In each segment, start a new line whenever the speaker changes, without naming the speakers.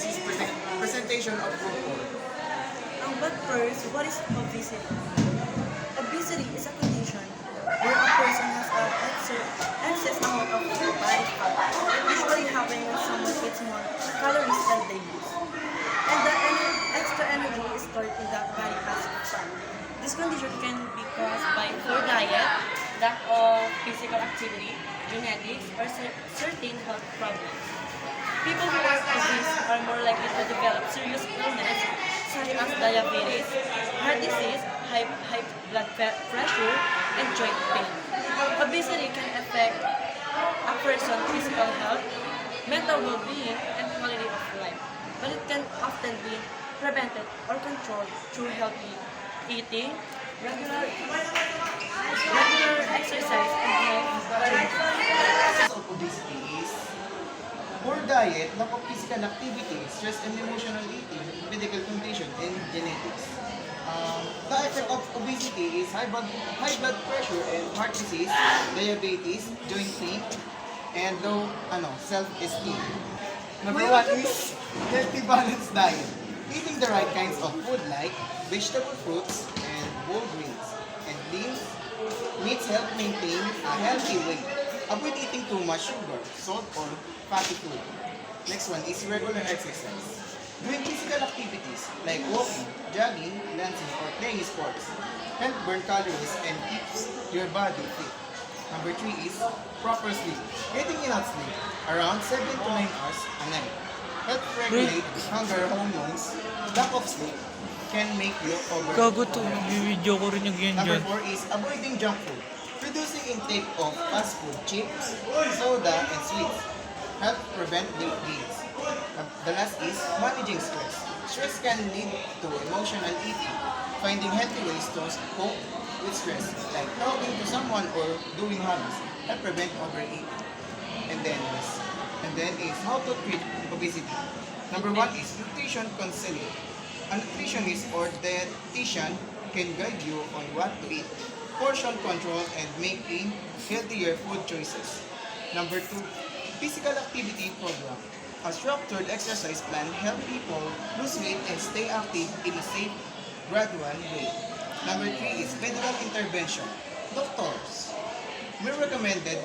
is presentation of group work.
But first, what is obesity? Obesity is a condition where a person has an excess amount of body fat. It usually happens when someone eats more calories than they use. And the extra energy is stored in the body as fat. This condition can be caused by poor diet, lack of physical activity, genetics, or certain health problems. People who are obese are more likely to develop serious illness such as diabetes, heart disease, high blood pressure, and joint pain. Obesity can affect a person's physical health, mental well-being, and quality of life, but it can often be prevented or controlled through healthy eating, regular exercise, and health changes.
Causes of obesity is poor diet, lack of physical activity, stress and emotional eating, medical condition, and genetics. The effect of obesity is high blood pressure and heart disease, diabetes, joint pain, and low self-esteem. Number one is healthy balanced diet. Eating the right kinds of food like vegetable, fruits, and whole grains, and lean meats help maintain a healthy weight. Avoid eating too much sugar, salt, or fatty food. Next one is regular exercise. Doing physical activities like walking, jogging, dancing, or playing sports help burn calories and keeps your body fit. Number 3 is proper sleep. Getting enough sleep, around 7 to 9 hours a night, help regulate hunger hormones. Lack of sleep can make you overeat.
Gago to, video ko rin yung yan
Number
dyan.
4 is avoiding junk food. Reducing intake of fast food, chips, soda, and sweets help prevent weight gains. The last is managing stress. Stress can lead to emotional eating. Finding healthy ways to cope with stress, like talking to someone or doing hobbies, help prevent overeating. And then is how to treat obesity. Number 1 is nutrition counseling. A nutritionist or dietitian can guide you on what to eat, portion control, and making healthier food choices. Number 2, physical activity program. A structured exercise plan helps people lose weight and stay active in a safe, gradual way. Number 3 is medical intervention. Doctors may recommended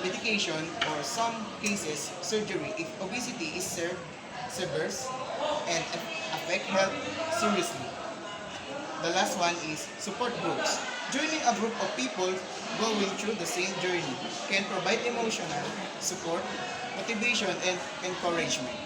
medication or some cases surgery if obesity is severe and affect health seriously. The last one is support groups. Joining a group of people going through the same journey can provide emotional support, motivation, and encouragement.